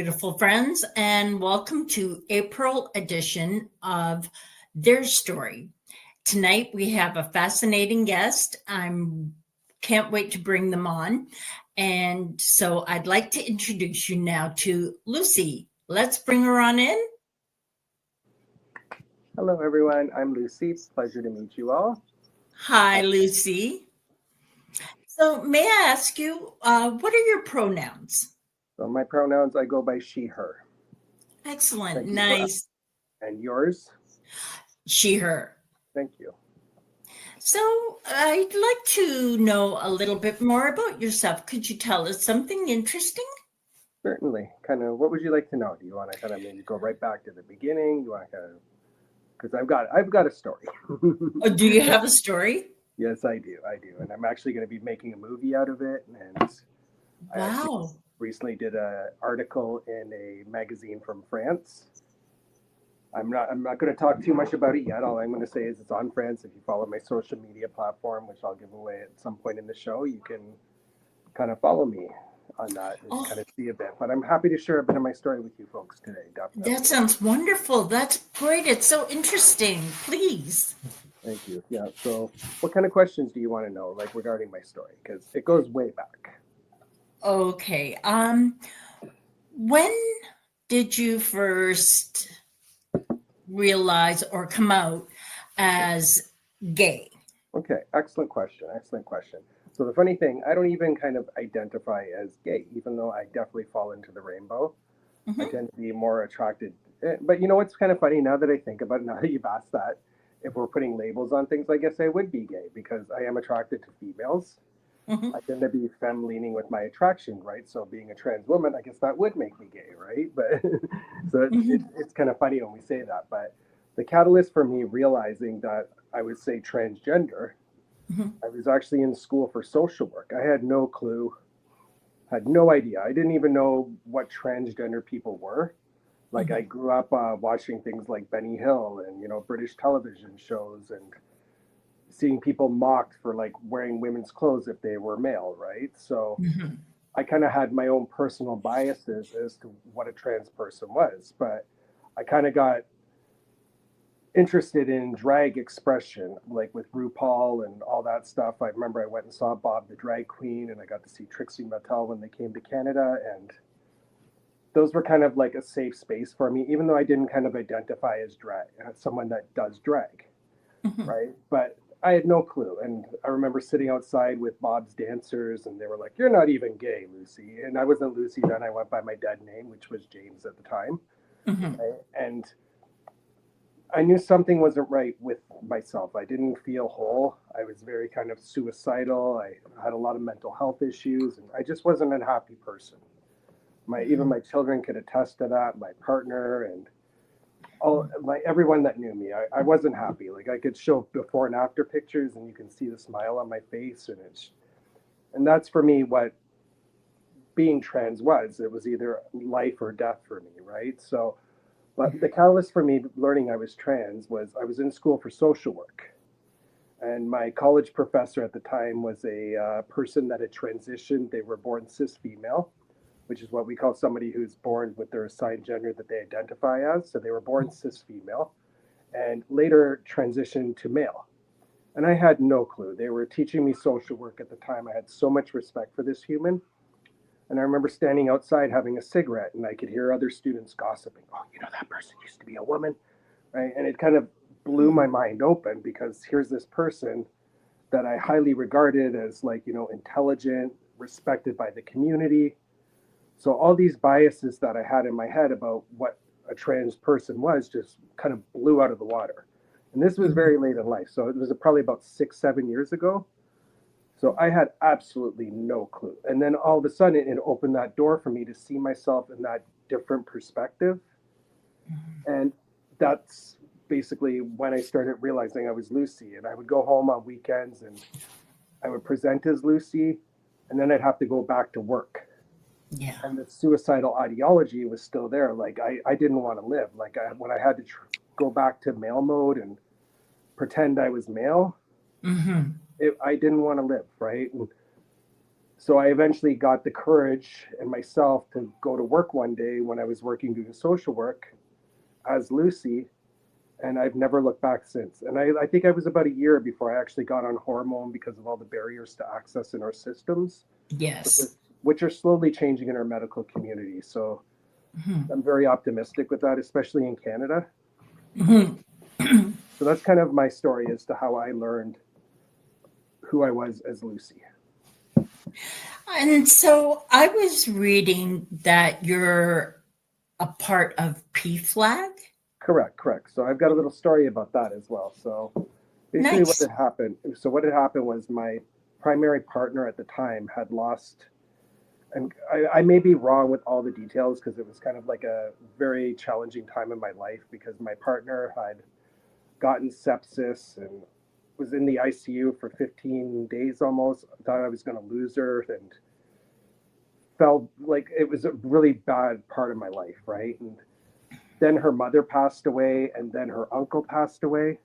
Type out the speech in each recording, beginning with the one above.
beautiful friends, and welcome to April edition of Theirstory. Tonight we have a fascinating guest. Can't wait to bring them on. And so I'd like to introduce you now to Lucy. Let's bring her on in. Hello, everyone. I'm Lucy. Pleasure to meet you all. Hi, Lucy. So may I ask you, what are your pronouns? So my pronouns, I go by she, her. Excellent. Thank you for Nice. And yours? She, her. Thank you. So I'd like to know a little bit more about yourself. Could you tell us something interesting? Certainly. Kind of, what would you like to know? Do you want to kind of maybe go right back to the beginning? You want to kind of, because I've got a story. Oh, do you have a story? Yes, I do. And I'm actually going to be making a movie out of it. And I actually Wow. recently did an article in a magazine from France. I'm not going to talk too much about it yet. All I'm going to say is it's on France. If you follow my social media platform, which I'll give away at some point in the show, you can kind of follow me on that and Oh, kind of see a bit. But I'm happy to share a bit of my story with you folks today, definitely. that sounds wonderful. That's great. It's so interesting. Please. Thank you. Yeah. So, what kind of questions do you want to know, like regarding my story? Because it goes way back. Okay. When did you first realize or come out as gay? Okay. Excellent question. Excellent question. So the funny thing, I don't even kind of identify as gay, even though I definitely fall into the rainbow. I Mm-hmm. tend to be more attracted. But you know what's kind of funny now that I think about it, now that you've asked that, if we're putting labels on things, I guess I would be gay because I am attracted to females. Mm-hmm. I tend to be femme leaning with my attraction, right? So being a trans woman, I guess that would make me gay, right? But so Mm-hmm. it's kind of funny when we say that. But the catalyst for me realizing that I would say transgender, Mm-hmm. I was actually in school for social work. I had no clue, had no idea. I didn't even know what transgender people were. Like I Mm-hmm. grew up watching things like Benny Hill and British television shows and seeing people mocked for like wearing women's clothes if they were male, right? So Mm-hmm. I kind of had my own personal biases as to what a trans person was, but I kind of got interested in drag expression, like with RuPaul and all that stuff. I remember I went and saw Bob the Drag Queen, and I got to see Trixie Mattel when they came to Canada, and those were kind of like a safe space for me, even though I didn't kind of identify as drag, as someone that does drag, Mm-hmm. right? But I had no clue. And I remember sitting outside with Bob's dancers, and they were like, "You're not even gay, Lucy." And I wasn't Lucy then. I went by my dead name, which was James at the time. Mm-hmm. Right? And I knew something wasn't right with myself. I didn't feel whole. I was very kind of suicidal. I had a lot of mental health issues, and I just wasn't a happy person. Even my children could attest to that. My partner and all my everyone that knew me, I wasn't happy. Like I could show before and after pictures, and you can see the smile on my face, and that's for me what being trans was. It was either life or death for me, right? So, but the catalyst for me learning I was trans was I was in school for social work, and my college professor at the time was a person that had transitioned. They were born cis female, which is what we call somebody who's born with their assigned gender that they identify as. So they were born cis female and later transitioned to male. And I had no clue. They were teaching me social work at the time. I had so much respect for this human. And I remember standing outside having a cigarette and I could hear other students gossiping. "Oh, that person used to be a woman," right? And it kind of blew my mind open because here's this person that I highly regarded as like, intelligent, respected by the community. So all these biases that I had in my head about what a trans person was just kind of blew out of the water. And this was Mm-hmm. very late in life. So it was probably about 6, 7 years ago. So I had absolutely no clue. And then all of a sudden it opened that door for me to see myself in that different perspective. And that's basically when I started realizing I was Lucy. And I would go home on weekends and I would present as Lucy. And then I'd have to go back to work, Yeah. and the suicidal ideology was still there. Like I didn't want to live. Like when I had to go back to male mode and pretend I was male, Mm-hmm. I didn't want to live, right? And So I eventually got the courage in myself to go to work one day when I was working doing social work as Lucy, and I've never looked back since. And I think I was about a year before I actually got on hormone because of all the barriers to access in our systems, Yes. which are slowly changing in our medical community. So Mhm. I'm very optimistic with that, especially in Canada. Mhm. So that's kind of my story as to how I learned who I was as Lucy. And so I was reading that you're a part of PFLAG. Correct, correct. So I've got a little story about that as well. So basically, what Nice. had happened. So what had happened was my primary partner at the time had lost, and I may be wrong with all the details because it was kind of like a very challenging time in my life because my partner had gotten sepsis and was in the ICU for 15 days almost. I thought I was going to lose her and felt like it was a really bad part of my life, right? And then her mother passed away, and then her uncle passed away.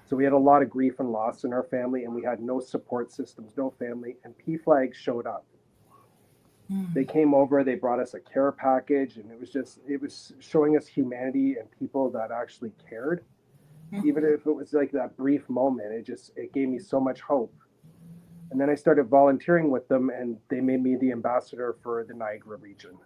So we had a lot of grief and loss in our family, and we had no support systems, no family. And PFLAG showed up. They Mm. came over, they brought us a care package, and it was showing us humanity and people that actually cared. Even if it was like that brief moment, it gave me so much hope. And then I started volunteering with them, and they made me the ambassador for the Niagara region.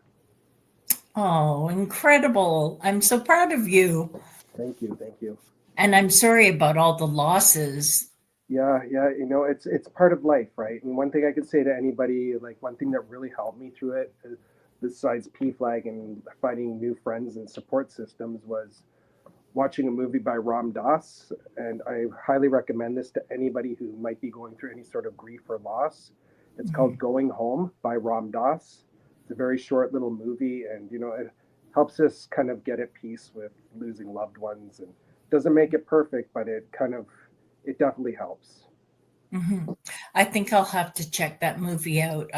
Oh, incredible. I'm so proud of you. Thank you, thank you. And I'm sorry about all the losses. Yeah, yeah, it's part of life, right? And one thing I could say to anybody, like one thing that really helped me through it, besides PFLAG and finding new friends and support systems, was watching a movie by Ram Dass. And I highly recommend this to anybody who might be going through any sort of grief or loss. It's called Mhm. Going Home by Ram Dass. It's a very short little movie, and it helps us kind of get at peace with losing loved ones, and doesn't make it perfect, but it definitely helps. Mhm. I think I'll have to check that movie out.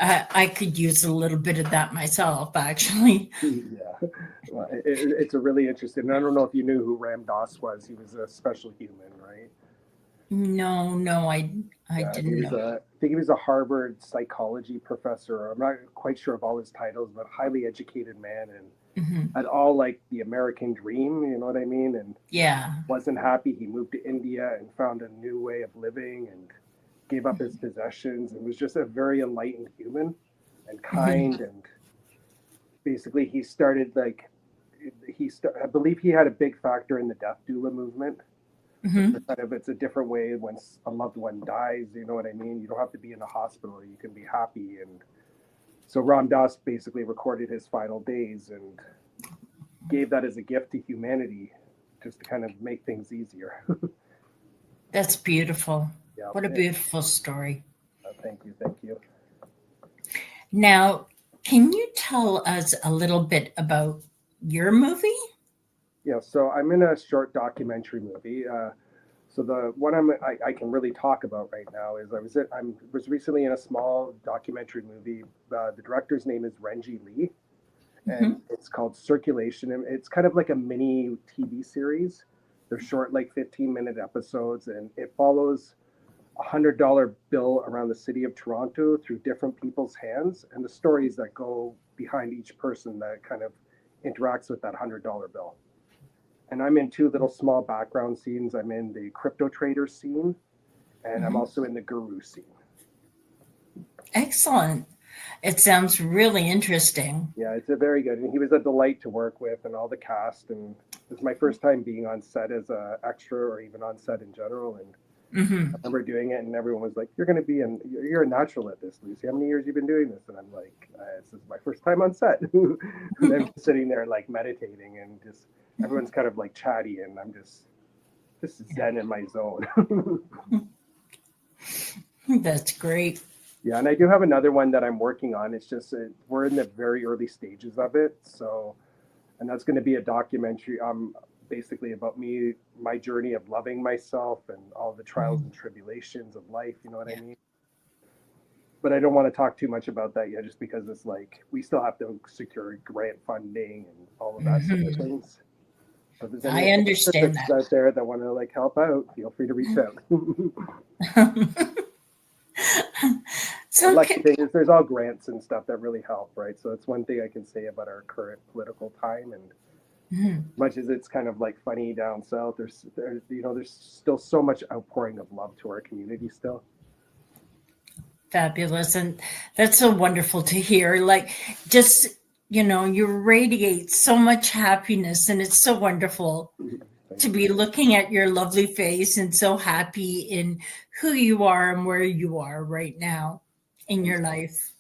I could use a little bit of that myself, actually. Yeah, well, it's a really interesting. And I don't know if you knew who Ram Dass was. He was a special human, right? No, no, I Yeah, didn't know. I think he was a Harvard psychology professor. I'm not quite sure of all his titles, but highly educated man and Hmm. had all like the American dream. You know what I mean? And Yeah. wasn't happy. He moved to India and found a new way of living and gave up his possessions and was just a very enlightened human and Hmm. kind. And basically, he started like I believe he had a big factor in the death doula movement. Hmm. Kind of, it's a different way when a loved one dies. You know what I mean? You don't have to be in a hospital. You can be happy. And so Ram Dass basically recorded his final days and gave that as a gift to humanity, just to kind of make things easier. That's beautiful. Yeah. What a beautiful story. Thank you. Thank you. Now, can you tell us a little bit about your movie? Yeah. So I'm in a short documentary movie. So the one I can really talk about right now is I was recently in a small documentary movie. The director's name is Renji Lee, and Hmm. it's called Circulation. And it's kind of like a mini TV series. They're short, like 15-minute episodes, and it follows $100 bill around the city of Toronto through different people's hands and the stories that go behind each person that kind of interacts with that $100 bill. And I'm in two little small background scenes. I'm in the crypto trader scene, and I'm Hmm. also in the guru scene. Excellent. It sounds really interesting. Yeah, it's a very good. And he was a delight to work with, and all the cast. And it was my first time being on set as an extra, or even on set in general. And I Hmm. remember doing it, and everyone was like, you're a natural at this, Lucy. How many years you been doing this?" And I'm like, "This is my first time on set." And I'm sitting there like meditating, and just everyone's kind of like chatty, and I'm just zen in my zone. That's great. Yeah, and I do have another one that I'm working on. It's just we're in the very early stages of it, so and that's going to be a documentary. Basically about me, my journey of loving myself and all the trials Mhm. and tribulations of life. You know what I Yeah. mean? But I don't want to talk too much about that yet, just because it's like we still have to secure grant funding and all of that sort of Hmm. things. So if there's any I understand philanthropists that. out there that want to like help out, feel free to reach out. So, Lucky thing is there's all grants and stuff that really help, right? So that's one thing I can say about our current political time. And Mhm. much as it's kind of like funny down south, there's still so much outpouring of love to our community still. Fabulous. And that's so wonderful to hear. Like, just, you radiate so much happiness, and it's so wonderful to be looking at your lovely face and so happy in who you are and where you are right now in your life.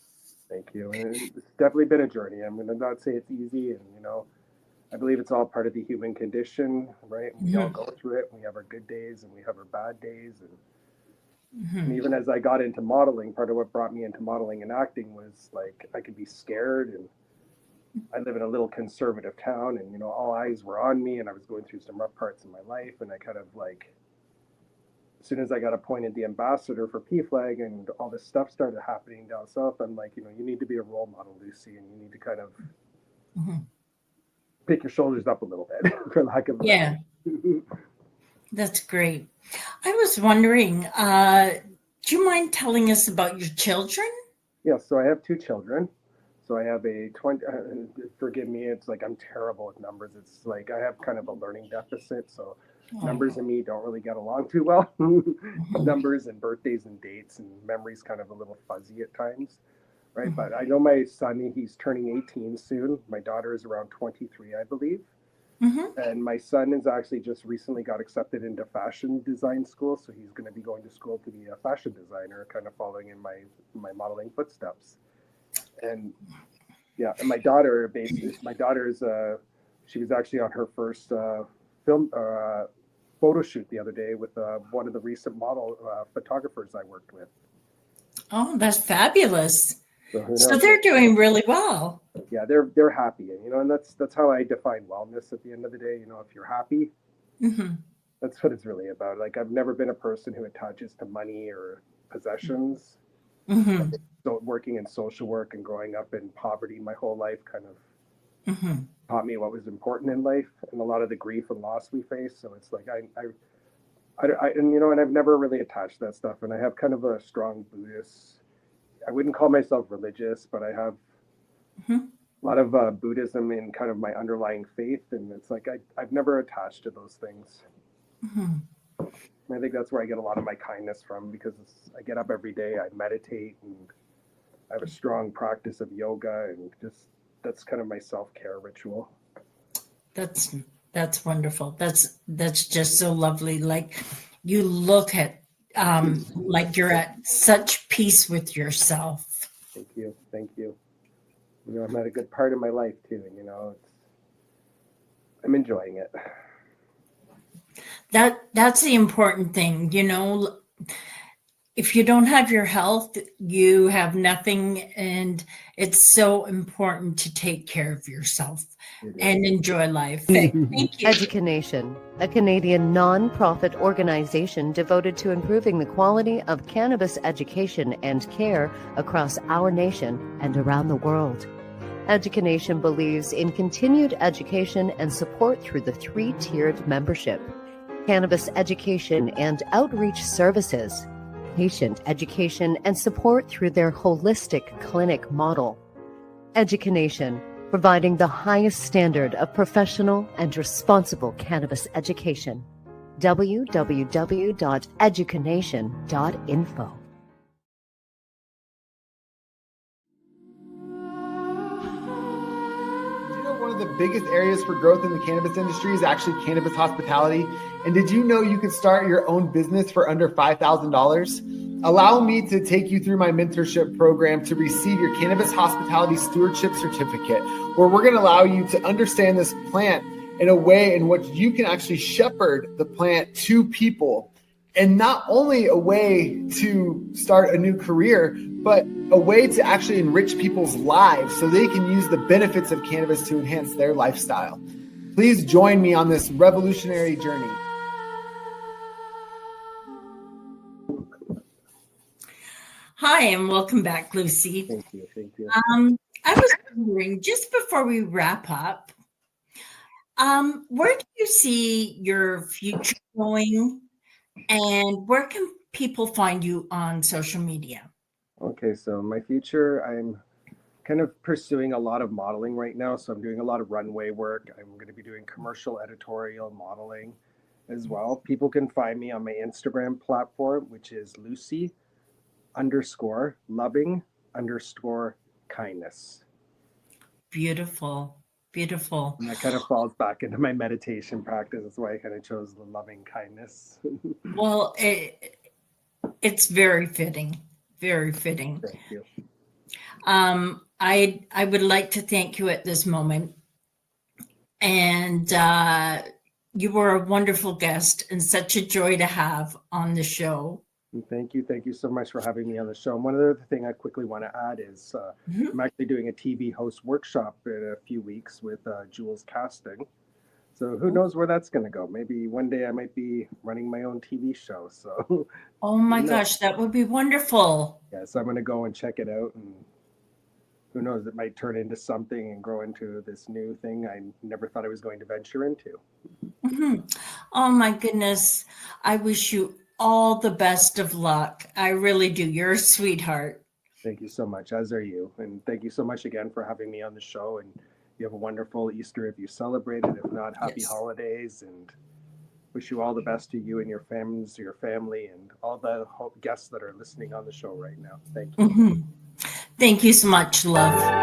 Thank you. And it's definitely been a journey. I'm going to not say it's easy. And, I believe it's all part of the human condition, right? And we all Mhm. go through it. We have our good days and we have our bad days. And Mhm. even as I got into modeling, part of what brought me into modeling and acting was like I could be scared. And I live in a little conservative town, and all eyes were on me, and I was going through some rough parts in my life. And I kind of like, as soon as I got appointed the ambassador for PFLAG and all this stuff started happening down south, I'm like, you need to be a role model, Lucy, and you need to kind of Mhm. pick your shoulders up a little bit, for lack of a Yeah, better. that's great. I was wondering, do you mind telling us about your children? Yeah, so I have two children. So I have a 20, forgive me, it's like I'm terrible with numbers. It's like I have kind of a learning deficit. So Oh. numbers and me don't really get along too well. Mhm. Numbers and birthdays and dates and memories kind of a little fuzzy at times, right? Mhm. But I know my son, he's turning 18 soon. My daughter is around 23, I believe. Mhm. And my son is actually just recently got accepted into fashion design school. So he's going to be going to school to be a fashion designer, kind of following in my modeling footsteps. And yeah, and my daughter's she was actually on her first film photo shoot the other day with one of the recent model photographers I worked with. Oh, that's fabulous. So who So knows? they're doing really well. Yeah, they're happy, and that's how I define wellness at the end of the day. If you're happy, Mhm. that's what it's really about. Like I've never been a person who attaches to money or possessions. Mhm. So working in social work and growing up in poverty my whole life kind of Mhm. taught me what was important in life and a lot of the grief and loss we face. So it's like and I've never really attached that stuff. And I have kind of a strong Buddhist. I wouldn't call myself religious, but I have Mhm. a lot of Buddhism in kind of my underlying faith, and it's like I've never attached to those things. Mhm. And I think that's where I get a lot of my kindness from because I get up every day, I meditate, and I have a strong practice of yoga, and just that's kind of my self care ritual. That's that's wonderful. That's just so lovely. Like you look at like you're at such peace with yourself. Thank you, thank you. I'm at a good part of my life too, and I'm enjoying it. That's the important thing, if you don't have your health, you have nothing, and it's so important to take care of yourself It and enjoy life. is. Thank you. Educanation, a Canadian non-profit organization devoted to improving the quality of cannabis education and care across our nation and around the world. Educanation believes in continued education and support through the three-tiered membership: cannabis education and outreach services, patient education and support through their holistic clinic model. Educanation, providing the highest standard of professional and responsible cannabis education. www.educanation.info. One of the biggest areas for growth in the cannabis industry is actually cannabis hospitality. And did you know you could start your own business for under $5,000? Allow me to take you through my mentorship program to receive your cannabis hospitality stewardship certificate, where we're going to allow you to understand this plant in a way in which you can actually shepherd the plant to people. And not only a way to start a new career, but a way to actually enrich people's lives so they can use the benefits of cannabis to enhance their lifestyle. Please join me on this revolutionary journey. Hi, and welcome back, Lucy. Thank you, thank you. I was wondering, just before we wrap up, where do you see your future going, and where can people find you on social media? Okay, so my future, I'm kind of pursuing a lot of modeling right now. So I'm doing a lot of runway work. I'm going to be doing commercial editorial modeling as well. People can find me on my Instagram platform, which is Lucy underscore loving underscore kindness. Beautiful. Beautiful. And that kind of falls back into my meditation practice. That's why I kind of chose the loving kindness. Well, it's very fitting. Very fitting. Thank you. I would like to thank you at this moment. And you were a wonderful guest and such a joy to have on the show. And thank you. Thank you so much for having me on the show. And one other thing I quickly want to add is I'm actually doing a TV host workshop in a few weeks with Jules Casting. So who knows where that's going to go? Maybe one day I might be running my own TV show. So Oh my gosh, that would be wonderful. yes, I'm going to go and check it out. And who knows, it might turn into something and grow into this new thing I never thought I was going to venture into. Oh my goodness. I wish you all the best of luck. I really do. You're a sweetheart. Thank you so much, as are you. And thank you so much again for having me on the show. And you have a wonderful Easter if you celebrate it. If not, happy holidays. And wish you all the best to you and your families, your family, and all the guests that are listening on the show right now. Thank you. Thank you so much, love.